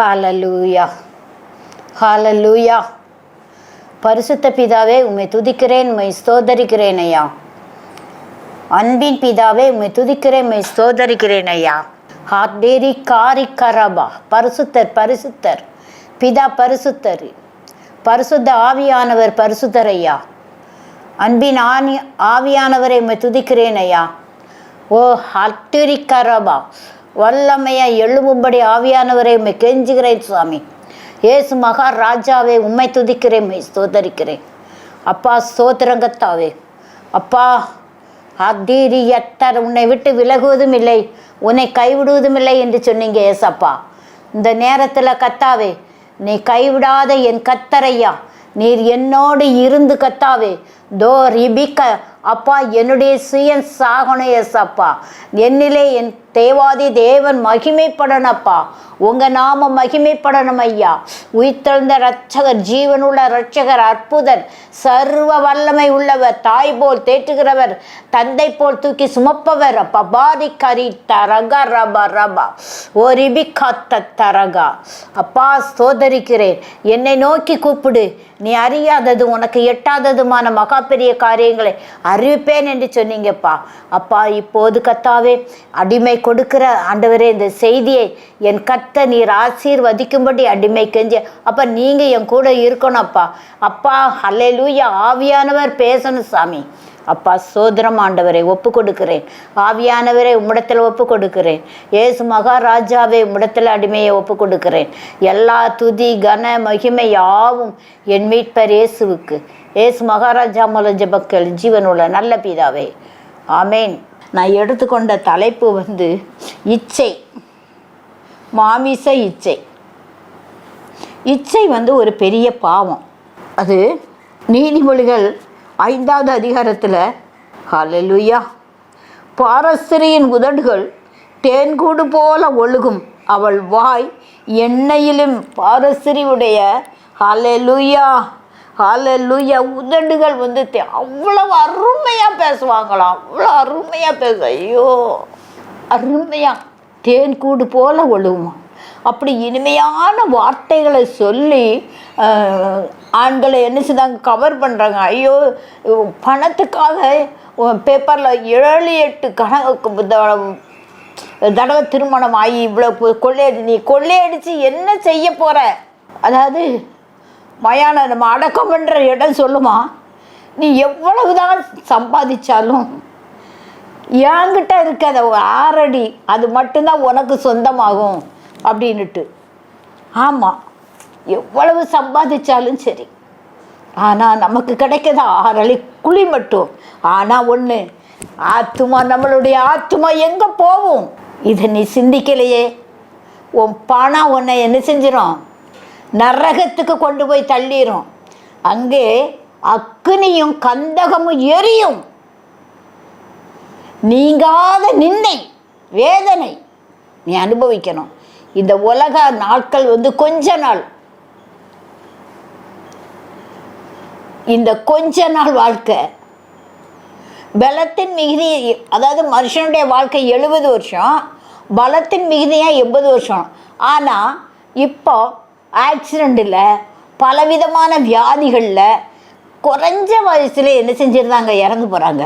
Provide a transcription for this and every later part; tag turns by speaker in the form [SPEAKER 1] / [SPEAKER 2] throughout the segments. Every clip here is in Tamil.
[SPEAKER 1] ஹalleluya ஹalleluya. பரிசுத்த பிதாவே, உம்மை துதிக்கிறேன், உம்மை ஸ்தோத்தரிக்கிறேன் ஐயா. அன்பின் பிதாவே, உம்மை துதிக்கிறேன், உம்மை ஸ்தோத்தரிக்கிறேன் ஐயா. ஹாதேரி காரி கரபா. பரிசுத்தர் பரிசுத்தர் பிதா பரிசுத்தர், பரிசுத்த ஆவியானவர் பரிசுத்தர் ஐயா. அன்பின் ஆவியானவரை உம்மை துதிக்கிறேன் ஐயா. ஓ ஹாத்திரி கரபா, வல்லமையா எழும்பும்படி ஆவியானவரை உம்மை கெஞ்சுகிறேன் சுவாமி. ஏசு மகாராஜாவே, உம்மை துதிக்கிறேன், உம்மை ஸ்தோத்தரிக்கிறேன் அப்பா. ஸ்தோத்திரங்கத்தாவே அப்பா. அத்தீரியத்தர், உன்னை விட்டு விலகுவதும் இல்லை, உன்னை கைவிடுவதும் இல்லை என்று சொன்னீங்க ஏசப்பா. இந்த நேரத்தில் கத்தாவே, நீ கைவிடாத என் கத்தரையா, நீர் என்னோடு இருந்து கத்தாவே. தோ ரிபிக்க அப்பா, என்னுடைய சுயம் சாகணும் ஏசப்பா. என்னிலே என் தேவாதி தேவன் மகிமைப்படணப்பா. உங்கள் நாம மகிமைப்படணும் ஐயா. உயிர்த்தெழுந்த இரட்சகர், ஜீவனுள்ள இரட்சகர், அற்புதர், சர்வ வல்லமை உள்ளவர், தாய் போல் தேற்றுகிறவர், தந்தை போல் தூக்கி சுமப்பவர் அப்பா. பாரி கரி தரகா ரபா ரபா ஓ ரிபிகாத்த தரகா அப்பா. ஸ்தோத்தரிக்கிறேன். என்னை நோக்கி கூப்பிடு, நீ அறியாதது உனக்கு எட்டாததுமான மகா பெரிய காரியங்களை அறிவிப்பேன் என்று சொன்னீங்கப்பா. அப்பா, இப்போது கத்தாவே, அடிமை கொடுக்கிற ஆண்டவரே, இந்த செய்தியை என் கத்த நீர் ஆசீர்வதிக்கும்படி அடிமை கெஞ்ச அப்பா. நீங்கள் என் கூட இருக்கணும் அப்பா. அப்பா ஹல்லேலூயா. ஆவியானவர் பேசணும் சாமி. அப்பா சோதரம் ஆண்டவரை ஒப்பு கொடுக்கிறேன். ஆவியானவரை உம்மிடத்தில் ஒப்பு கொடுக்கிறேன். ஏசு மகாராஜாவை உம்மிடத்தில் அடிமையை ஒப்பு கொடுக்கிறேன். எல்லா துதி கன மகிமை யாவும் என் மீட்பர் இயேசுவுக்கு. ஏசு மகாராஜா மூலம் ஜெபங்கள் ஜீவனுள்ள நல்ல பிதாவே, ஆமேன். நான் எடுத்துக்கொண்ட தலைப்பு இச்சை, மாமிச இச்சை. இச்சை ஒரு பெரிய பாவம். அது நீதிமொழிகள் 5வது அதிகாரத்தில் ஹல்லேலூயா. பாரஸ்திரியின் உதடுகள் தேன்கூடு போல ஒழுகும், அவள் வாய் எண்ணெயிலும். பாரஸ்திரியுடைய ஹல்லேலூயா ஹல்லேலூயா உதடுகள் அவ்வளவு அருமையாக பேசுவாங்களாம். அவ்வளோ அருமையாக ஐயோ அருமையாக தேன்கூடு போல ஒழுகுமா. அப்படி இனிமையான வார்த்தைகளை சொல்லி ஆண்களை என்ன செய்தாங்க, கவர் பண்ணுறாங்க. ஐயோ, பணத்துக்காக பேப்பரில் 7-8 தடவை திருமணம் ஆகி இவ்வளோ நீ கொள்ளையடிச்சு என்ன செய்ய போகிற? அதாவது மயான நம்ம அடக்கம் பண்ணுற இடம் சொல்லுமா, நீ எவ்வளவு தான் சம்பாதிச்சாலும் என்கிட்ட இருக்க அதை 6 அடி அது மட்டும்தான் உனக்கு சொந்தமாகும் அப்படின்னுட்டு. ஆமாம், எவ்வளவு சம்பாதிச்சாலும் சரி, ஆனால் நமக்கு கிடைக்கிற 6 அடி குழி மட்டும். ஆனால் ஒன்று, ஆத்துமா, நம்மளுடைய ஆத்துமா எங்கே போகும்? இதை நீ சிந்திக்கலையே. உன் பணம் உன்னை என்ன செஞ்சிடும்? நரகத்துக்கு கொண்டு போய் தள்ளிடும். அங்கே அக்னியும் கந்தகமும் எரியும். நீங்காத நிந்தை வேதனை நீ அனுபவிக்கணும். இந்த உலக நாட்கள் கொஞ்ச நாள். இந்த கொஞ்ச நாள் வாழ்க்கை பலத்தின் மிகுதி. அதாவது மனுஷனுடைய வாழ்க்கை 70 வருஷம், பலத்தின் மிகுதியாக 80 வருஷம். ஆனால் இப்போ ஆக்சிடெண்ட்டில், பலவிதமான வியாதிகளில் குறைஞ்ச வயசில் என்ன செஞ்சிருந்தாங்க, இறந்து போகிறாங்க.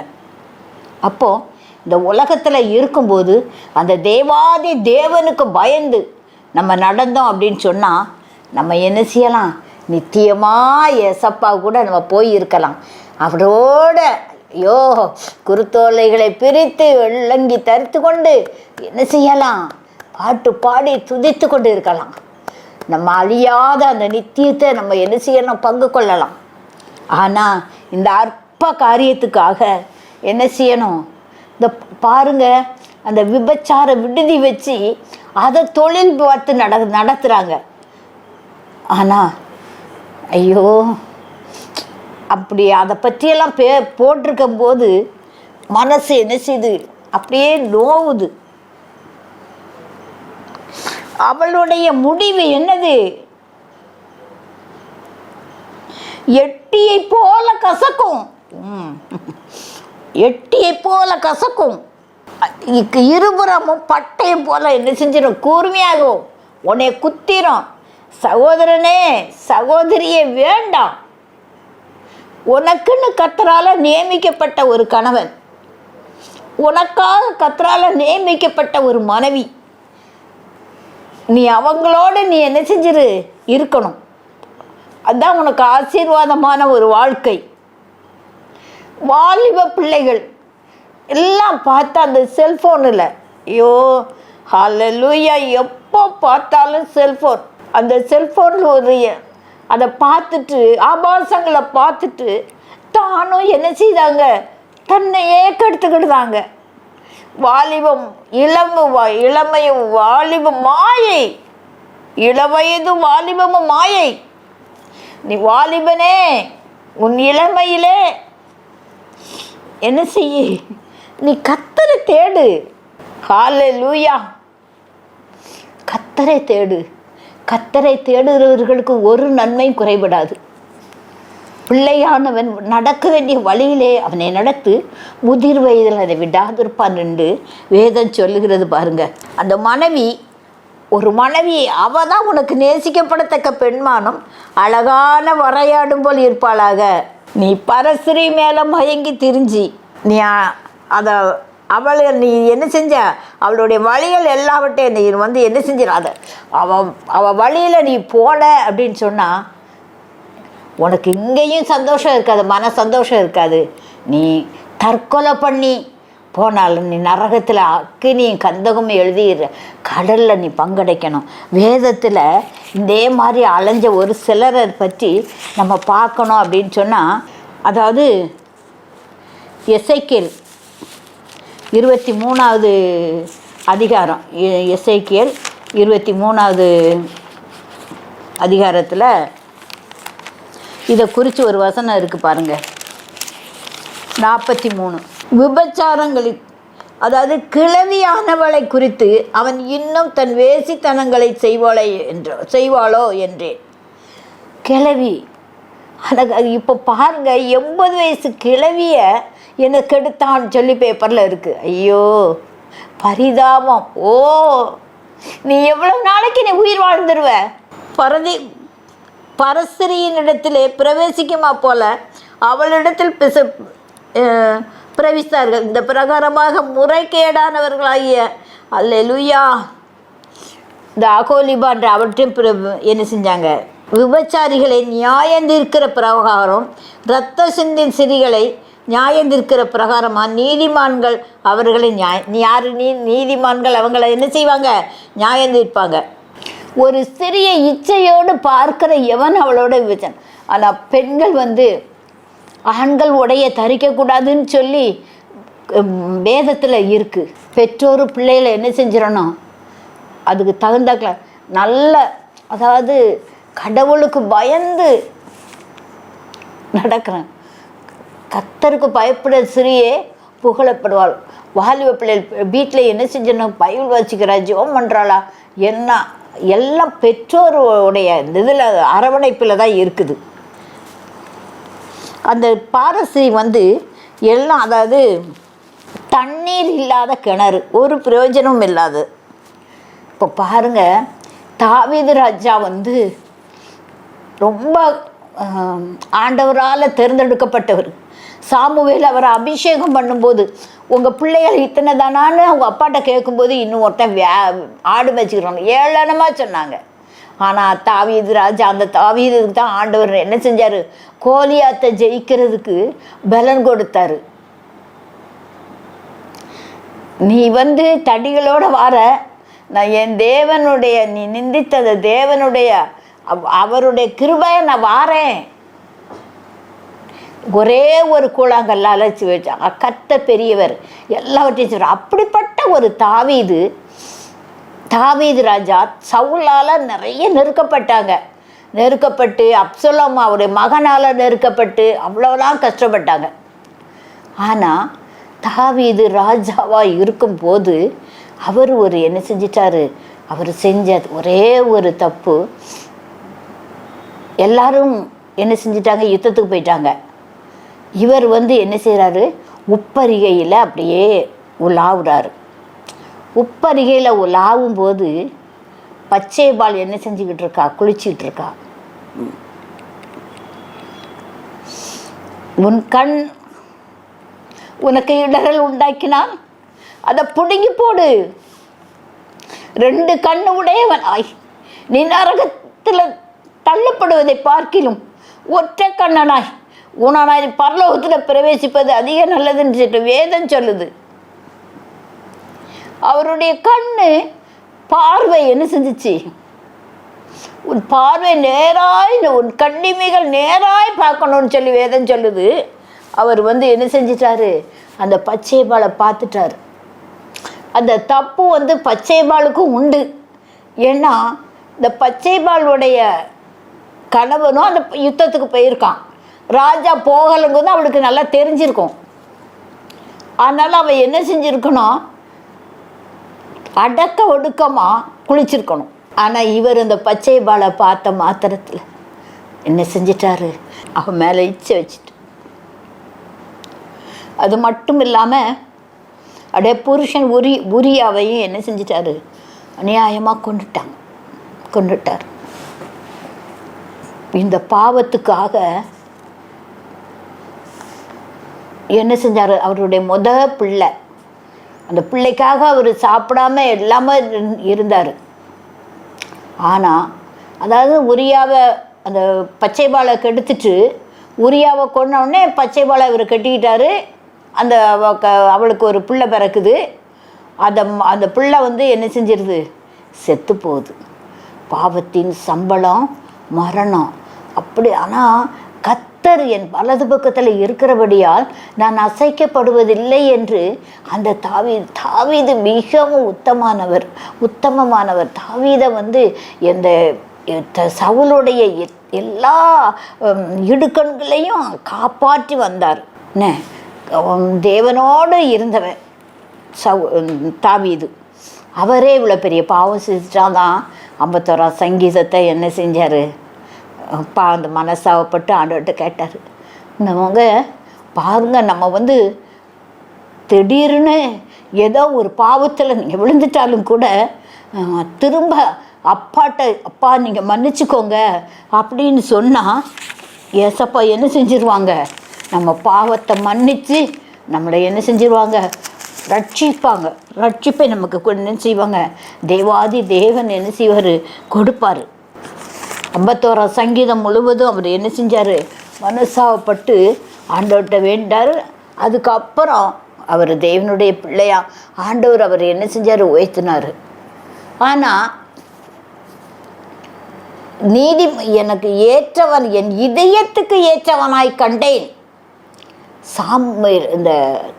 [SPEAKER 1] அப்போது இந்த உலகத்தில் இருக்கும்போது அந்த தேவாதி தேவனுக்கு பயந்து நம்ம நடந்தோம் அப்படின்னு சொன்னால் நம்ம என்ன செய்யலாம்? நித்தியமாக ஏசப்பா கூட நம்ம போய் இருக்கலாம். அவரோட ஐயோ குருத்தோலைகளை பிரித்து வெள்ளங்கி தரித்து கொண்டு என்ன செய்யலாம்? பாட்டு பாடி துதித்து கொண்டு இருக்கலாம். நம்ம அழியாத அந்த நித்தியத்தை நம்ம என்ன செய்யலாம்? பங்கு கொள்ளலாம். ஆனால் இந்த அற்ப காரியத்துக்காக என்ன செய்யணும்? இந்த பாருங்க, அந்த விபச்சார விடுதி வச்சு அதை தொழில் பார்த்து நடத்துகிறாங்க. ஆனால் ஐயோ, அப்படி அதை பற்றியெல்லாம் போட்டிருக்கும் போது மனசு என்ன செய்யுது? அப்படியே நோவுது. அவளுடைய முடிவு என்னது? எட்டியை போல கசக்கும். எட்டியை போல கசக்கும். இருபுறமும் பட்டயம் போல என்ன செஞ்சிடும்? கூர்மையாகும். உன்னை குத்திரும். சகோதரனே சகோதரியே வேண்டாம். உனக்குன்னு கர்த்தரால் நியமிக்கப்பட்ட ஒரு கணவன், உனக்காக கர்த்தரால் நியமிக்கப்பட்ட ஒரு மனைவி, நீ அவங்களோடு நீ என்ன செஞ்சிரு இருக்கணும். அதுதான் உனக்கு ஆசீர்வாதமான ஒரு வாழ்க்கை. வாலிப பிள்ளைகள் எல்லாம் பார்த்தா அந்த செல்ஃபோனில், ஐயோ ஹல்லேலூயா, எப்போ பார்த்தாலும் செல்ஃபோன். அந்த செல்ஃபோனில் ஒரு அதை பார்த்துட்டு ஆபாசங்களை பார்த்துட்டு தானும் என்ன செய்தாங்க, தன்னையே கெடுத்துக்கிடுதாங்க. வாலிபம் இளமையும் வாலிபம் மாயை, இளவயது வாலிபமும் மாயை. நீ வாலிபனே உன் இளமையிலே என்ன செய்ய, நீ கர்த்தரை தேடு. ஹல்லேலூயா, கர்த்தரை தேடு. கர்த்தரை தேடுகிறவர்களுக்கு ஒரு நன்மையும் குறைபடாது. பிள்ளையானவன் நடக்க வேண்டிய வழியிலே அவனை நடத்து, முதிர் வயதில் அதை விடாதிருப்பான் என்று வேதம் சொல்லுகிறது பாருங்க. அந்த மனைவி, ஒரு மனைவி, அவள் தான் உனக்கு நேசிக்கப்படத்தக்க பெண்மானம், அழகான வரையாடும் போல் இருப்பாளாக. நீ பரஸ்திரி மேலே மயங்கி திரிஞ்சி நீ அதை அவளை நீ என்ன செஞ்ச, அவளுடைய வழிகள் எல்லாவற்றையும் நீ வந்து என்ன செஞ்சிடாத. அவள் வழியில் நீ போன அப்படின்னு சொன்னால் உனக்கு இங்கேயும் சந்தோஷம் இருக்காது, மன சந்தோஷம் இருக்காது. நீ தற்கொலை பண்ணி போனாலும் நீ நரகத்தில் அக்கினியும் கந்தகமும் எழுதி கடலில் நீ பங்கடைக்கணும். வேதத்தில் இதே மாதிரி அலைஞ்ச ஒரு சிலரை பற்றி நம்ம பார்க்கணும் அப்படின்னு சொன்னால், அதாவது எசேக்கியேல் 23வது அதிகாரம், எசேக்கியேல் 23வது அதிகாரத்தில் இதை குறித்து ஒரு வசனம் இருக்குது பாருங்கள். 43 விபச்சாரங்களில், அதாவது கிழவியானவளை குறித்து அவன் இன்னும் தன் வேசித்தனங்களை செய்வாளோ என்றேன். கிழவி, இப்போ பாருங்கள், 80 வயசு கிழவிய என்னை கெடுத்தான்னு சொல்லி பேப்பரில் இருக்குது. ஐயோ பரிதாபம். ஓ, நீ எவ்வளோ நாளைக்கு நீ உயிர் வாழ்ந்துருவ? பரஸ்திரியினிடத்திலே பிரவேசிக்குமா போல அவளிடத்தில் பிரவேசித்தார்கள். இந்த பிரகாரமாக முறைகேடானவர்களாகிய அல்லேலூயா இந்த அகோலிபான்ற அவற்றையும் என்ன செஞ்சாங்க, விபச்சாரிகளை நியாயந்திருக்கிற பிரகாரம், இரத்த சிந்தின் சிறிகளை நியாயந்திருக்கிற பிரகாரமாக நீதிமான்கள் அவர்களை நீதிமான்கள் அவங்கள என்ன செய்வாங்க, நியாயந்திருப்பாங்க. ஒரு சிறிய இச்சையோடு பார்க்கிற எவன் அவளோட விபச்சாரம். ஆனால் பெண்கள் வந்து ஆண்கள் உடைய தரிக்கக்கூடாதுன்னு சொல்லி வேதத்தில் இருக்குது. பெற்றோர் பிள்ளைகளை என்ன செஞ்சிடணும், அதுக்கு தகுந்த நல்ல, அதாவது கடவுளுக்கு பயந்து நடக்கிறேன், கர்த்தருக்கு பயப்பட சிறியே புகழப்படுவாள். வாலிப பிள்ளைகள் வீட்டில் என்ன செஞ்சிடணும், பைபிள் வச்சுக்கிறா, ஜெபம் பண்ணுறாளா, என்ன எல்லாம் பெற்றோருடைய இதில் அரவணைப்பில் தான் இருக்குது. அந்த பாரஸ்திரி வந்து எல்லாம், அதாவது தண்ணீர் இல்லாத கிணறு, ஒரு பிரயோஜனமும் இல்லாது. இப்போ பாருங்கள், தாவீது ராஜா வந்து ரொம்ப ஆண்டவரால் தேர்ந்தெடுக்கப்பட்டவர். சாமுவேல் அவரை அபிஷேகம் பண்ணும்போது, உங்கள் பிள்ளைகள் இத்தனை தானான்னு அவங்க அப்பாட்ட கேட்கும்போது, இன்னும் ஒருத்தன் ஆடு வச்சுக்கிறோம் ஏளனமாக சொன்னாங்க. ஆனால் தாவீது ராஜா, அந்த தாவீதுக்கு தான் ஆண்டவர் என்ன செஞ்சார், கோலியாத்தை ஜெயிக்கிறதுக்கு பலன் கொடுத்தாரு. நீ வந்து தடிகளோடு வார, நான் என் தேவனுடைய, நீ நிந்தித்தத தேவனுடைய அவருடைய கிருபையை நான் வாரேன். ஒரே ஒரு கூழாங்கல்லால் வச்சாங்க, கத்த பெரியவர் எல்லாவற்றையும் சொல்கிறார். அப்படிப்பட்ட ஒரு தாவீது ராஜா சவுலால் நிறைய நெருக்கப்பட்டு அப்சலோம் அவருடைய மகனால் நெருக்கப்பட்டு அவ்வளோலாம் கஷ்டப்பட்டாங்க. ஆனால் தாவீது ராஜாவாக இருக்கும்போது அவர் ஒரு என்ன செஞ்சிட்டாரு, அவர் செஞ்ச ஒரே ஒரு தப்பு, எல்லாரும் என்ன செஞ்சிட்டாங்க, யுத்தத்துக்கு போயிட்டாங்க. இவர் வந்து என்ன செய்கிறாரு, உப்பரிகையில் அப்படியே உலாவுறாரு. உப்பரிகையில் உலாவும் போது பச்சைபால் என்ன செஞ்சுக்கிட்டு இருக்கா? குளிச்சுக்கிட்டு இருக்கா. உன் கண் உனக்கு இடரல் உண்டாக்கினால் அதை பிடுங்கி போடு. 2 கண்ணு உடையவனாய் நீ நரகத்தில் தள்ளப்படுவதை பார்க்கிலும் ஒற்றை கண்ணனாய் உனாய் பரலோகத்தில் பிரவேசிப்பது அதிக நல்லதுன்னு சொல்லிட்டு வேதம் சொல்லுது. அவருடைய கண்ணு பார்வை என்ன செஞ்சிச்சு? உன் பார்வை நேராய், உன் கண்ணிமைகள் நேராய் பார்க்கணும்னு சொல்லி வேதம் சொல்லுது. அவர் என்ன செஞ்சிட்டாரு? அந்த பச்சைபாலை பார்த்துட்டாரு. அந்த தப்பு பச்சைபாலுக்கும் உண்டு. ஏன்னா இந்த பச்சைபாலுடைய கணவனும் அந்த யுத்தத்துக்கு போயிருக்கான். ராஜா போகலங்கிறது அவளுக்கு நல்லா தெரிஞ்சிருக்கும். அதனால் அவள் என்ன செஞ்சுருக்கணும்? அடக்க ஒடுக்கமாக குளிச்சிருக்கணும். ஆனால் இவர் அந்த பச்சைபாலை பார்த்த மாத்திரத்தில் என்ன செஞ்சிட்டாரு? அவன் மேலே இச்சை வச்சுட்டு. அது மட்டும் இல்லாமல் அப்படியே புருஷன் உரியாவையும் என்ன செஞ்சிட்டாரு? அநியாயமாக கொண்டுட்டார். இந்த பாவத்துக்காக என்ன செஞ்சார்? அவருடைய பிள்ளை, அந்த பிள்ளைக்காக அவர் சாப்பிடாம எல்லாமே இருந்தார். ஆனால் அதாவது உரியாவை அந்த பச்சைபாலை கெடுத்துட்டு உரியாவை கொன்னவுடனே பச்சைபாலை இவர் கட்டிக்கிட்டாரு. அந்த அவளுக்கு ஒரு பிள்ளை பிறக்குது. அந்த பிள்ளை என்ன செஞ்சிருது? செத்து போகுது. பாவத்தின் சம்பளம் மரணம். அப்படி. ஆனால் கர்த்தர் என் வலது பக்கத்தில் இருக்கிறபடியால் நான் அசைக்கப்படுவதில்லை என்று அந்த தாவீது மிகவும் உத்தமமானவர். தாவீதை இந்த சவுலுடைய எல்லா இடுக்கண்களையும் காப்பாற்றி வந்தார். தேவனோடு இருந்தவன் தாவீது. அவரே இவ்வளோ பெரிய பாவம் செஞ்சுட்டாதான் 51 சங்கீதத்தை என்ன செஞ்சார்? அந்த மனசாவப்பட்டு ஆண்டவர்கிட்ட கேட்டார். நமங்க பாருங்க, நம்ம திடீர்னு ஏதோ ஒரு பாவத்தில் நீங்கள் விழுந்துட்டாலும் கூட திரும்ப அப்பா நீங்கள் மன்னிச்சுக்கோங்க அப்படின்னு சொன்னால் ஏசப்பா என்ன செஞ்சிருவாங்க? நம்ம பாவத்தை மன்னித்து நம்மளை என்ன செஞ்சிருவாங்க? ரட்சிப்பாங்க. ரட்சிப்பை நமக்கு என்ன செய்வாங்க? தேவாதி தேவன் என்ன செய்வார்? கொடுப்பார். 51 சங்கீதம் முழுவதும் அவர் என்ன செஞ்சார்? மனசாவப்பட்டு ஆண்டவர்கிட்ட வேண்டார். அதுக்கப்புறம் அவர் தேவனுடைய பிள்ளையா ஆண்டவர் அவர் என்ன செஞ்சார்? உயர்த்தினார். ஆனால் நீதி எனக்கு ஏற்றவன், என் இதயத்துக்கு ஏற்றவனாய் கண்டேன். இந்த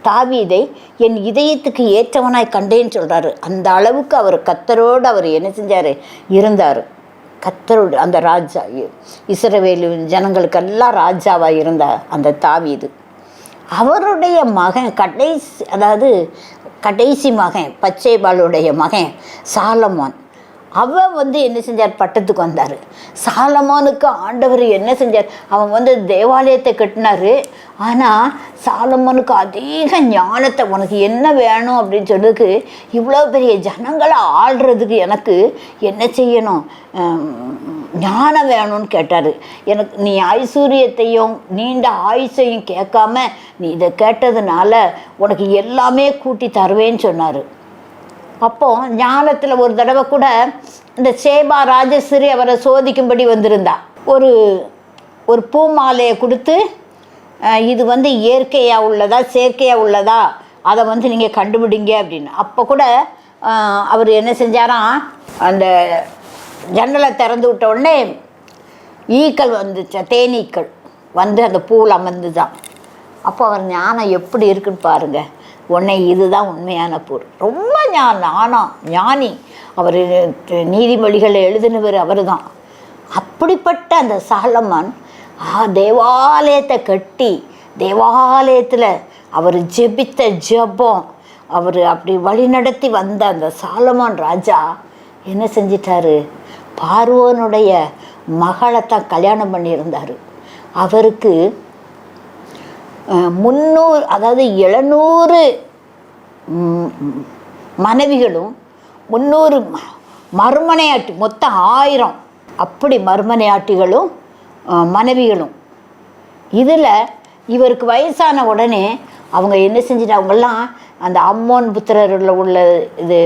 [SPEAKER 1] தாவீதை என் இதயத்துக்கு ஏற்றவனாய் கண்டேன்னு சொல்கிறாரு. அந்த அளவுக்கு அவர் கர்த்தரோடு அவர் என்ன செஞ்சார்? இருந்தார். கர்த்தரோடு அந்த ராஜா, இஸ்ரவேல் ஜனங்களுக்கெல்லாம் ராஜாவாக இருந்தார் அந்த தாவீது. அவருடைய மகன் கடைசி மகன் பச்சைபாலுடைய மகன் சாலமோன். அவன் என்ன செஞ்சார்? பட்டத்துக்கு வந்தார். சாலமோனுக்கு ஆண்டவர் என்ன செஞ்சார்? அவன் தேவாலயத்தை கட்டினார். ஆனால் சாலமோனுக்கு அதிக ஞானத்தை, உனக்கு என்ன வேணும் அப்படின்னு சொல்றதுக்கு, இவ்வளோ பெரிய ஜனங்களை ஆள்றதுக்கு எனக்கு என்ன செய்யணும்? ஞானம் வேணும்னு கேட்டார். எனக்கு நீ ஐஸ்வர்யத்தையும் நீண்ட ஆயுசையும் கேட்காம நீ இதை கேட்டதுனால உனக்கு எல்லாமே கூட்டி தருவேன்னு சொன்னார். அப்போது ஞானத்தில் ஒரு தடவை கூட இந்த சேபா ராஜஸ்ரீ அவரை சோதிக்கும்படி வந்திருந்தா. ஒரு பூ மாலையை கொடுத்து, இது இயற்கையாக உள்ளதா செயற்கையாக உள்ளதா அதை நீங்கள் கண்டுபிடிங்க அப்படின்னு. அப்போ கூட அவர் என்ன செஞ்சாராம்? அந்த ஜன்னலை திறந்து விட்ட உடனே ஈக்கள் வந்துச்சு, தேனீக்கள் அந்த பூவில் அமர்ந்து தான். அப்போ அவர் ஞானம் எப்படி இருக்குன்னு பாருங்கள். உன்னை இதுதான் உண்மையான பூர். ரொம்ப ஞானி. அவர் நீதிமொழிகளை எழுதினவர் அவர் தான். அப்படிப்பட்ட அந்த சாலமோன் தேவாலயத்தை கட்டி, தேவாலயத்தில் அவர் ஜெபித்த ஜெபம், அவர் அப்படி வழிநடத்தி வந்த அந்த சாலமோன் ராஜா என்ன செஞ்சிட்டாரு? பார்வோனுடைய மகளைத்தான் கல்யாணம் பண்ணியிருந்தார். அவருக்கு 300 அதாவது 700 மனைவிகளும் 300 மறுமனையாட்டி மொத்தம் 1000 அப்படி மறுமனையாட்டிகளும் மனைவிகளும். இதில் இவருக்கு வயசான உடனே அவங்க என்ன செஞ்சுட்டு, அவங்கெல்லாம் அந்த அம்மோன் புத்திரரில் உள்ள இது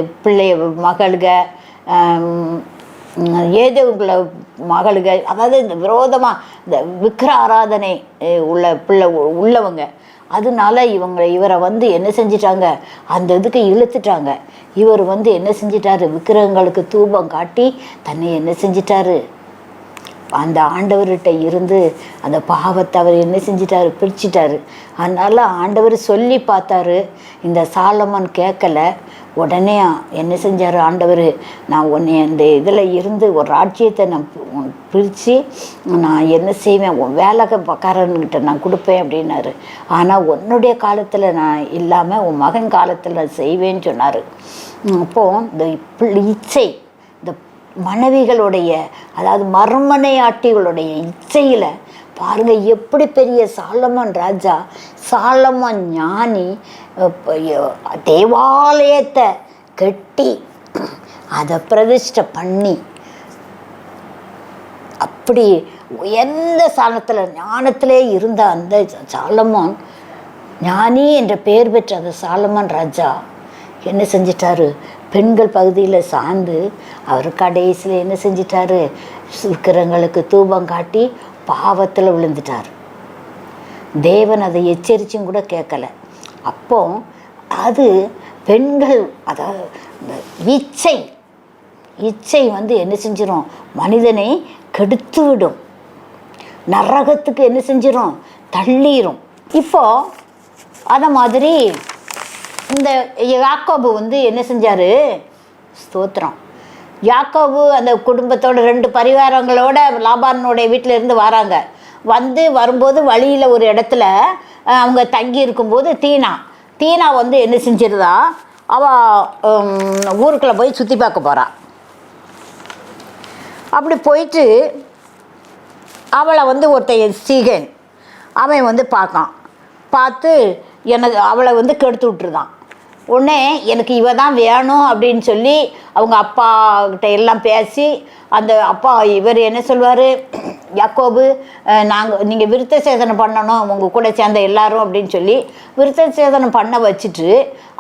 [SPEAKER 1] மகளுக ஏதோங்கள மகளுக, அதாவது இந்த விரோதமாக இந்த விக்கிர ஆராதனை உள்ளவங்க. அதனால இவரை வந்து என்ன செஞ்சிட்டாங்க, அந்த இதுக்கு இழுத்துட்டாங்க. இவர் வந்து என்ன செஞ்சிட்டாரு, விக்கிரகங்களுக்கு தூபம் காட்டி தன்னை என்ன செஞ்சிட்டாரு, அந்த ஆண்டவர்கிட்ட இருந்து அந்த பாவத்தை அவர் என்ன செஞ்சிட்டாரு, பிரிச்சிட்டாரு. அதனால் ஆண்டவர் சொல்லி பார்த்தாரு, இந்த சாலமன் கேட்கல. உடனே என்ன செஞ்சார் ஆண்டவர், நான் உன்னை அந்த இதில் இருந்து ஒரு ராஜ்யத்தை நான் பிரித்து நான் என்ன செய்வேன், உன் வேலைக்காரன்கிட்ட நான் கொடுப்பேன் அப்படின்னாரு. ஆனால் உன்னுடைய காலத்தில் நான் இல்லாமல் உன் மகன் காலத்தில் செய்வேன்னு சொன்னார். அப்போது இந்த இச்சை, இந்த மனைவிகளுடைய, அதாவது மறுமனையாட்டிகளுடைய இச்சையில் பாருங்கள் எப்படி பெரிய சாலமன் ராஜா, சாலமன் ஞானி தேவாலயத்தை கட்டி அதை பிரதிஷ்டை பண்ணி அப்படி உயர்ந்த சாலத்தில் ஞானத்திலே இருந்த அந்த சாலமன் ஞானி என்ற பெயர் பெற்ற அந்த சாலமன் ராஜா என்ன செஞ்சிட்டாரு, பெண்கள் பகுதியில் சார்ந்து அவர் கடைசியில் என்ன செஞ்சிட்டாரு, விக்கிரகங்களுக்கு தூபம் காட்டி பாவத்தில் விழுந்துட்டார். தேவன் அதை எச்சரிச்சும் கூட கேட்கல. அப்போ அது பெண்கள், அதாவது இச்சை வந்து என்ன செஞ்சிடும், மனிதனை கெடுத்து விடும், நரகத்துக்கு என்ன செஞ்சிடும், தள்ளிடும். இப்போ அதை மாதிரி இந்த யாக்கோபு வந்து என்ன செஞ்சார், ஸ்தோத்திரம், யாக்கோபு அந்த குடும்பத்தோட 2 பரிவாரங்களோட லாபானோடைய வீட்டில் இருந்து வராங்க. வரும்போது வழியில் ஒரு இடத்துல அவங்க தங்கி இருக்கும்போது தீனா வந்து என்ன செஞ்சிருந்தா, அவள் ஊருக்குள்ளே போய் சுற்றி பார்க்க போகிறாள். அப்படி போயிட்டு அவளை வந்து ஒருத்தன் சீகன் அவன் வந்து பார்த்து அவளை வந்து கெடுத்து விட்டுருதான். உடனே எனக்கு இவ தான் வேணும் அப்படின்னு சொல்லி அவங்க அப்பா கிட்ட எல்லாம் பேசி, அந்த அப்பா இவர் என்ன சொல்வார், யாக்கோபு நீங்கள் விருத்த சேதனம் பண்ணணும் உங்கள் கூட சேர்ந்த எல்லாரும் அப்படின்னு சொல்லி விருத்த சேதனம் பண்ண வச்சுட்டு,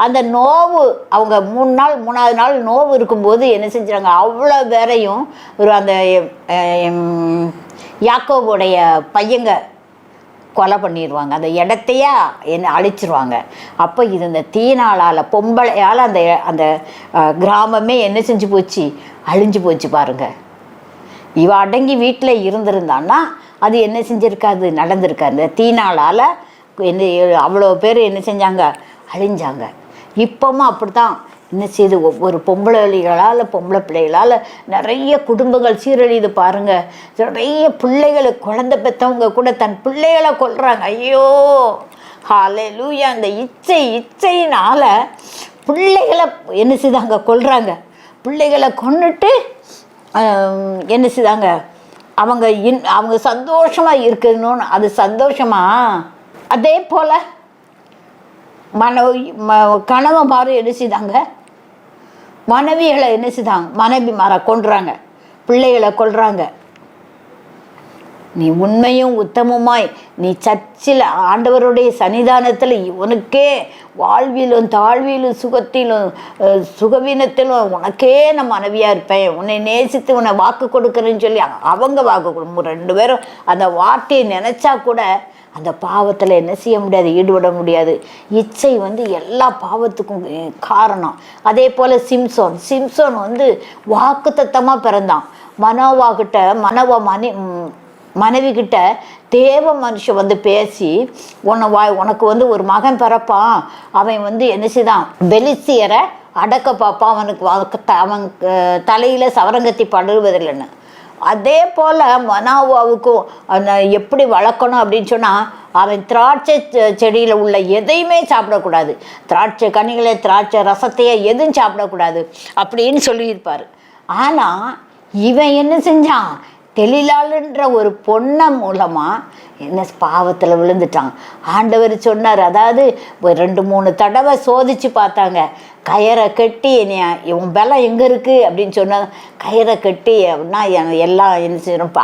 [SPEAKER 1] அந்த நோவு அவங்க 3வது நாள் நோவு இருக்கும்போது என்ன செஞ்சுறாங்க, அவ்வளோ பேரையும் அந்த யாக்கோபுடைய பையங்க கொலை பண்ணிடுவாங்க, அந்த இடத்தையா என்ன அழிச்சிருவாங்க. அப்போ இது இந்த தீனாளால் பொம்பளையால் அந்த கிராமமே என்ன செஞ்சு போச்சு, அழிஞ்சு போச்சு பாருங்கள். இவ அடங்கி வீட்டில் இருந்திருந்தான்னா அது என்ன செஞ்சுருக்காது, நடந்திருக்காது. இந்த தீனாளால் என்ன அவ்வளோ பேர் என்ன செஞ்சாங்க, அழிஞ்சாங்க. இப்போவும் அப்படி தான் என்ன செய்யுது, ஒவ்வொரு பொம்பளை பிள்ளைகளால் நிறைய குடும்பங்கள் சீரழிது பாருங்கள். நிறைய பிள்ளைகளை, குழந்தை பெற்றவங்க கூட தன் பிள்ளைகளை கொல்றாங்க. ஐயோ ஹல்லேலூயா. அந்த இச்சையினால் பிள்ளைகளை என்ன செய்தாங்க, கொல்றாங்க. பிள்ளைகளை கொன்னுட்டு என்ன செய்தாங்க, அவங்க சந்தோஷமாக இருக்கணும்னு, அது சந்தோஷமாக. அதே போல் கணவன்மாரும் என்ன செய்தாங்க, மனைவிகளை என்ன செய்தாங்க, மனைவிமாரை கொல்றாங்க, பிள்ளைகளை கொல்றாங்க. நீ உண்மையும் உத்தமமாய் நீ சர்ச்சில் ஆண்டவருடைய சன்னிதானத்தில் உனக்கே வாழ்விலும் தாழ்விலும் சுகத்திலும் சுகவீனத்திலும் உனக்கே நான் மனைவியாக இருப்பேன், உன்னை நேசித்து உன்னை வாக்கு கொடுக்குறேன்னு சொல்லி அவங்க வாக்கு கொடுக்கும். 2 பேரும் அந்த வார்த்தையை நினச்சா கூட அந்த பாவத்தில் என்ன செய்ய முடியாது, ஈடுபட முடியாது. இச்சை வந்து எல்லா பாவத்துக்கும் காரணம். அதே போல் சிம்சோன் வந்து வாக்குத்தத்தமாக பிறந்தான். மனைவி கிட்ட தேவ மனுஷன் வந்து பேசி, உனக்கு வந்து ஒரு மகன் பிறப்பான், அவன் வந்து என்ன செய்தான், பெலிஸ்தியரை அடக்க பார்ப்பான், அவன் தலையில் சவரங்கத்தி படுவதில்லைன்னு. அதே போல் மனோவாவுக்கும் எப்படி வளர்க்கணும் அப்படின்னு சொன்னால், அவன் திராட்சை செடியில் உள்ள எதையுமே சாப்பிடக்கூடாது, திராட்சை கனிகளை திராட்சை ரசத்தையே எதுவும் சாப்பிடக்கூடாது அப்படின்னு சொல்லியிருப்பார். ஆனால் இவன் என்ன செஞ்சான், தெளிலாளுன்ற ஒரு பொண்ணை மூலமாக என்ன பாவத்தில் விழுந்துட்டான். ஆண்டவர் சொன்னார், அதாவது 2-3 தடவை சோதித்து பார்த்தாங்க. கயிறை கட்டி உன் பலம் எங்கே இருக்குது அப்படின்னு சொன்ன, கயிறை கட்டி அப்படின்னா எல்லாம் என்ன செய்யணும்,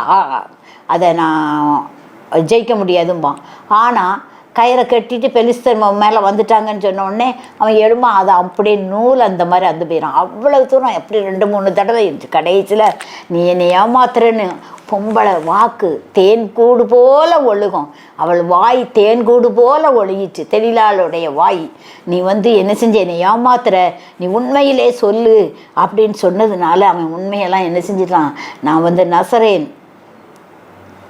[SPEAKER 1] அதை நான் ஜெயிக்க முடியாதும்பான். ஆனால் கயிறை கட்டிட்டு பெலிஸ்தர் மேலே வந்துட்டாங்கன்னு சொன்ன உடனே அவன் எழுமா அதை அப்படியே நூல் அந்த மாதிரி அந்த போயிடான். அவ்வளோ தூரம் எப்படி 2-3 தடவை இருந்துச்சு. கடைசியில் நீ என்னை ஏமாத்துறேன்னு பொம்பளை வாக்கு தேன் கூடு போல ஒழுகும், அவள் வாய் தேன் கூடு போல ஒழுகிச்சு, தெளிலாளுடைய வாய். நீ என்ன செஞ்ச, என்னை ஏமாத்துற, நீ உண்மையிலே சொல்லு அப்படின்னு சொன்னதுனால அவன் உண்மையெல்லாம் என்ன செஞ்சிட்டான், நான் நசரேன்,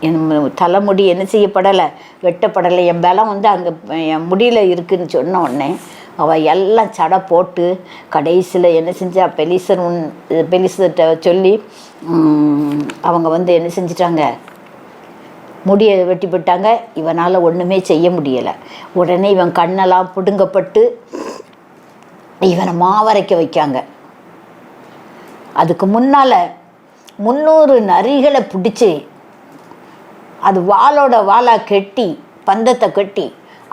[SPEAKER 1] என் தலைமுடி என்ன செய்யப்படலை, வெட்டப்படலை, என் பலம் அங்கே என் முடியில் இருக்குதுன்னு சொன்ன உடனே அவள் எல்லாம் சடை போட்டு கடைசியில் என்ன செஞ்சா, பெலிஸ்தர்கிட்ட சொல்லி அவங்க என்ன செஞ்சிட்டாங்க, முடியை வெட்டி போட்டாங்க. இவனால் ஒன்றுமே செய்ய முடியலை. உடனே இவன் கண்ணெல்லாம் பிடுங்கப்பட்டு இவனை மாவரைக்க வைக்காங்க. அதுக்கு முன்னால் 300 நரிகளை பிடிச்சி அது வாளோட வாளாக கட்டி பந்தத்தை கட்டி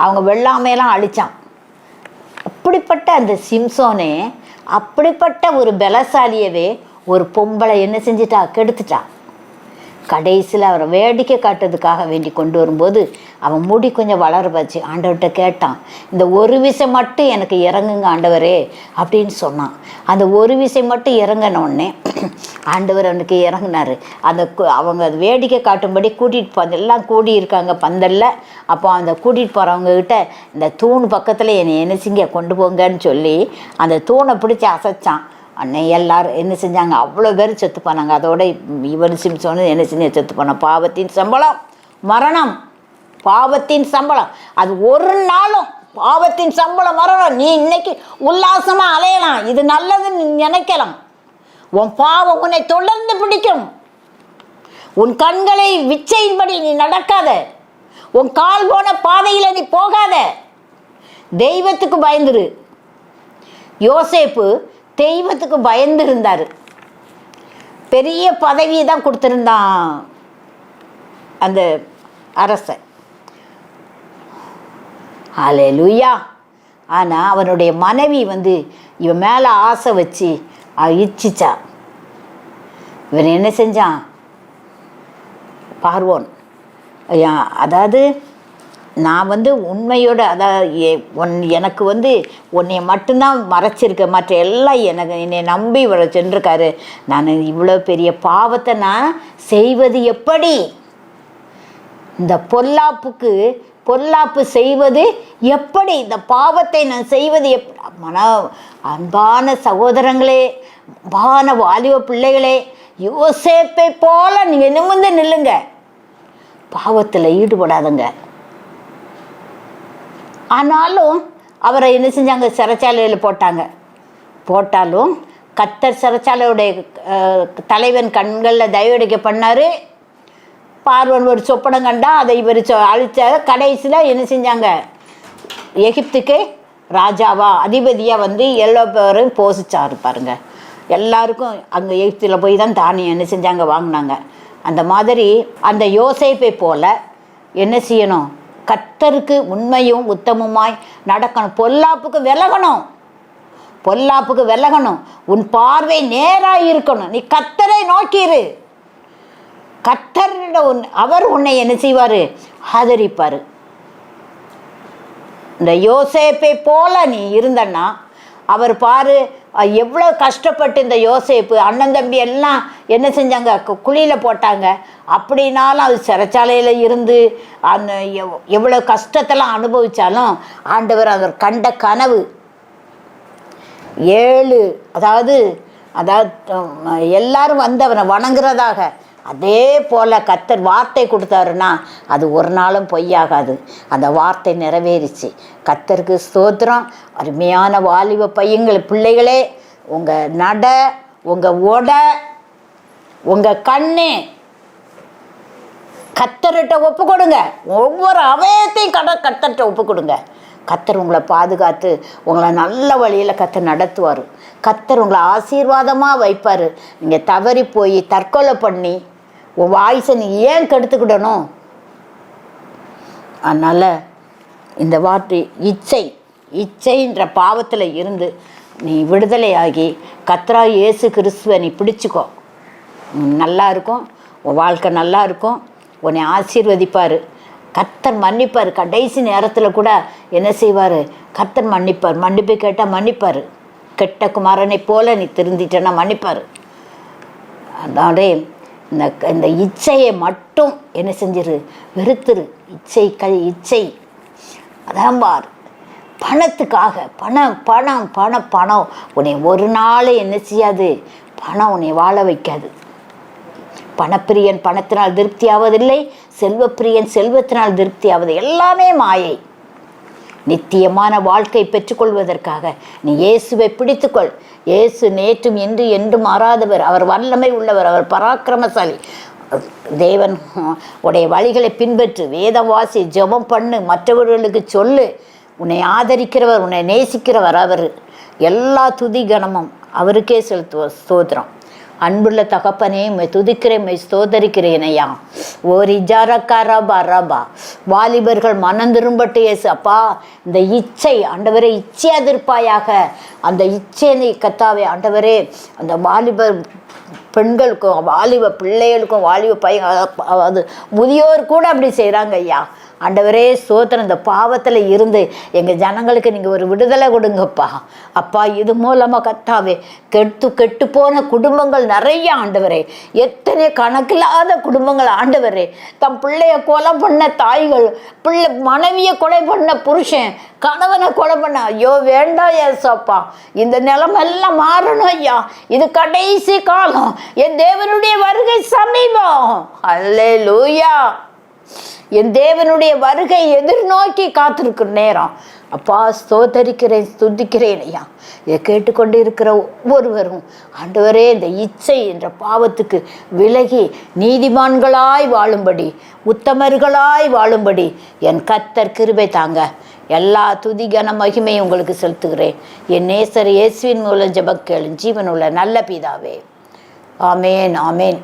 [SPEAKER 1] அவங்க வெள்ளாமையெல்லாம் அழித்தான். அப்படிப்பட்ட அந்த சிம்சோனே, அப்படிப்பட்ட ஒரு பலசாலியவே ஒரு பொம்பளை என்ன செஞ்சிட்டா, கெடுத்துட்டா. கடைசியில் அவரை வேடிக்கை காட்டுறதுக்காக வேண்டி கொண்டு வரும்போது அவன் முடி கொஞ்சம் வளர வச்சு ஆண்டவர்கிட்ட கேட்டான், இந்த ஒரு விசை மட்டும் எனக்கு இறங்குங்க ஆண்டவரே அப்படின்னு சொன்னான். அந்த ஒரு விசை மட்டும் இறங்கினோடனே ஆண்டவர் அவனுக்கு இறங்கினார். அவங்க வேடிக்கை காட்டும்படி கூட்டிகிட்டு எல்லாம் கூடி இருக்காங்க பந்தலில். அப்போ அந்த கூட்டிகிட்டு போகிறவங்கக்கிட்ட இந்த தூண் பக்கத்தில் என்னை என்ன செஞ்ச கொண்டு போங்கன்னு சொல்லி அந்த தூணை பிடிச்சி அசைச்சான். அன்னை எல்லாரும் என்ன செஞ்சாங்க, அவ்வளோ பேர் செத்து போனாங்க. அதோட இவன் சிம்சோன்னு என்ன செஞ்ச செத்து போனான். பாவத்தின் சம்பளம் மரணம், பாவத்தின் சம்பளம். அது ஒரு நாளும் பாவத்தின் சம்பளம் மரணம். நீ இன்னைக்கு உல்லாசமாக அலையலாம், இது நல்லதுன்னு நீ நினைக்கலாம். உன் பாவம் உன்னை தொடர்ந்து பிடிக்கும். உன் கண்களை விச்சையின்படி நீ நடக்காத, உன் கால் போன பாதையில் நீ போகாத, தெய்வத்துக்கு பயந்துரு. யோசேப்பு தெய்வத்துக்கு பயந்து இருந்தார். பெரிய பதவியை தான் கொடுத்துருந்தான் அந்த அரசன். ஹல்லேலூயா. ஆனால் அவனுடைய மனைவி இவன் மேலே ஆசை வச்சு இச்சிச்சா. இவன் என்ன செஞ்சான், பார்வோன், அதாவது நான் உண்மையோட, அதாவது எனக்கு உன்னை மட்டும்தான் மறைச்சிருக்க, மற்ற எல்லாம் என்னை நம்பி இவரை சென்றிருக்காரு. நான் இவ்வளோ பெரிய பாவத்தை நான் செய்வது எப்படி, இந்த பொல்லாப்பு செய்வது எப்படி, இந்த பாவத்தை நான் செய்வது அன்பான சகோதரங்களே, அன்பான வாலிப பிள்ளைகளே, யோசேப்பை போல நீங்கள் நிமிர்ந்து நில்லுங்க, பாவத்தில் ஈடுபடாதுங்க. ஆனாலும் அவரை என்ன செஞ்சாங்க, சிறைச்சாலையில் போட்டாலும் கர்த்தர் சிறைச்சாலையுடைய தலைவன் கண்களில் தயவடைக்க பண்ணார். பார்வன் ஒரு சொப்பனம் கண்டா அதை இவர் அழிச்சார். கடைசியில் என்ன செஞ்சாங்க, எகிப்துக்கு ராஜாவா அதிபதியாக எல்லா பேரையும் போஷிச்சாரு பாருங்க. எல்லாருக்கும் அங்கே எகிப்தில் போய் தான் தானியம் என்ன செஞ்சாங்க, வாங்கினாங்க. அந்த மாதிரி அந்த யோசேப்பை போல் என்ன செய்யணும், கர்த்தருக்கு உண்மையும் உத்தமமாய் நடக்கணும். பொல்லாப்புக்கு விலகணும். உன் பார்வை நேராக இருக்கணும். நீ கர்த்தரை நோக்கிரு. கர்த்தரிட அவர் உன்னை என்ன செய்வார், ஆதரிப்பார். இந்த யோசேப்பை போல நீ இருந்தன்னா, அவர் பாரு எவ்வளோ கஷ்டப்பட்டு இந்த யோசேப்பு அண்ணன் தம்பி எல்லாம் என்ன செஞ்சாங்க, குழியில் போட்டாங்க. அப்படின்னாலும் அது சிறைச்சாலையில் இருந்து அந்த எவ்வளோ கஷ்டத்தெல்லாம் அனுபவித்தாலும் ஆண்டவர் அவர் கண்ட கனவு 7, அதாவது எல்லாரும் அவனை வணங்குறதாக, அதே போல் கர்த்தர் வார்த்தை கொடுத்தாருன்னா அது ஒரு நாளும் பொய்யாகாது. அந்த வார்த்தை நிறைவேறிச்சு. கர்த்தருக்கு ஸ்தோத்திரம். அருமையான வாலிப பிள்ளைகளே, உங்கள் நட, உங்கள் உட, உங்கள் கண்ணு கர்த்தர்கிட்ட ஒப்பு கொடுங்க. ஒவ்வொரு அவயத்தையும் கர்த்தர்கிட்ட ஒப்பு கொடுங்க. கர்த்தர் உங்களை பாதுகாத்து உங்களை நல்ல வழியில் கர்த்தர் நடத்துவார். கர்த்தர் உங்களை ஆசீர்வாதமாக வைப்பார். நீங்கள் தவறி போய் தற்கொலை பண்ணி உன் வாய்ஸை நீ ஏன் கெடுத்துக்கிடணும்? அதனால் இந்த வார்த்தை இச்சைன்ற பாவத்தில் இருந்து நீ விடுதலையாகி கர்த்தராகிய இயேசு கிறிஸ்துவை நீ பிடிச்சிக்கோ. நல்லா இருக்கும், உன் வாழ்க்கை நல்லா இருக்கும், உன்னை ஆசீர்வதிப்பார், கர்த்தர் மன்னிப்பார். கடைசி நேரத்தில் கூட என்ன செய்வார்? கர்த்தர் மன்னிப்பார். மன்னிப்பு கேட்டால் மன்னிப்பார். கெட்ட குமாரனை போல நீ திருந்திட்டேன்னா மன்னிப்பார். அதனாலே இந்த இச்சையை மட்டும் என்ன செஞ்சிரு? வெறுத்துரு. இச்சை அதான் பார். பணத்துக்காக பணம் உன்னை ஒரு நாள் என்ன செய்யாது? பணம் உன்னை வாழ வைக்காது. பணப்பிரியன் பணத்தினால் திருப்தி ஆவதில்லை, செல்வப்பிரியன் செல்வத்தினால் திருப்தி ஆவது. எல்லாமே மாயை. நித்தியமான வாழ்க்கை பெற்றுக்கொள்வதற்காக நீ இயேசுவை பிடித்துக்கொள். இயேசு நேற்றும் என்றும் மாறாதவர். அவர் வல்லமை உள்ளவர், அவர் பராக்கிரமசாலி. தேவன் உடைய வழிகளை பின்பற்று, வேதம் வாசி, ஜெபம் பண்ணு, மற்றவர்களுக்கு சொல்லு. உன்னை ஆதரிக்கிறவர், உன்னை நேசிக்கிறவர் அவர். எல்லா துதி கனமும் அவருக்கே செலுத்துவோம். ஸ்தோத்திரம். அன்புள்ள தகப்பனே, மை துதிக்கிறேன், மை ஸ்தோதரிக்கிறேன் ஐயா. ஓரி ஜரகரபா ரபா. வாலிபர்கள் மனம் திரும்பட்டு இயேசு அப்பா. இந்த இச்சை ஆண்டவரே, இச்சையாதிருப்பாயாக. அந்த இச்சை கத்தாவே ஆண்டவரே, அந்த வாலிபர் பெண்களுக்கும் வாலிப பிள்ளைகளுக்கும் வாலிப பையன் அது முதியோர் கூட அப்படி செய்கிறாங்க ஐயா. ஆண்டவரே ஸ்தோத்திரம். இந்த பாவத்தில் இருந்து எங்கள் ஜனங்களுக்கு நீங்கள் ஒரு விடுதலை கொடுங்கப்பா. அப்பா, இது மூலமாக கர்த்தாவே கெட்டு போன குடும்பங்கள் நிறைய ஆண்டவரே. எத்தனை கணக்கில்லாத குடும்பங்கள் ஆண்டவரே. தம் பிள்ளைய கொலை பண்ண தாய்கள், மனைவியை கொலை பண்ண புருஷன், கணவனை கொலை பண்ண. ஐயோ வேண்டாம் ஏசப்பா, இந்த நிலமெல்லாம் மாறணும் ஐயா. இது கடைசி காலம், என் தேவனுடைய வருகை சமீபம். அல்லேலூயா. என் தேவனுடைய வருகை எதிர்நோக்கி காத்திருக்கிற நேரம். அப்பா ஸ்தோத்தரிக்கிறேன், ஸ்துதிக்கிறேன் ஐயா. இதை கேட்டுக்கொண்டு இருக்கிற ஒவ்வொருவரும் ஆண்டவரே, இந்த இச்சை என்ற பாவத்துக்கு விலகி நீதிமான்களாய் வாழும்படி, உத்தமர்களாய் வாழும்படி என் கர்த்தர் கிருபை தாங்க. எல்லா துதி கன மகிமை உங்களுக்கு செலுத்துகிறேன். என் நேசர் இயேசுவின் மூலம் ஜெபம் கேளும் ஜீவனுள்ள நல்ல பிதாவே. ஆமேன், ஆமேன்.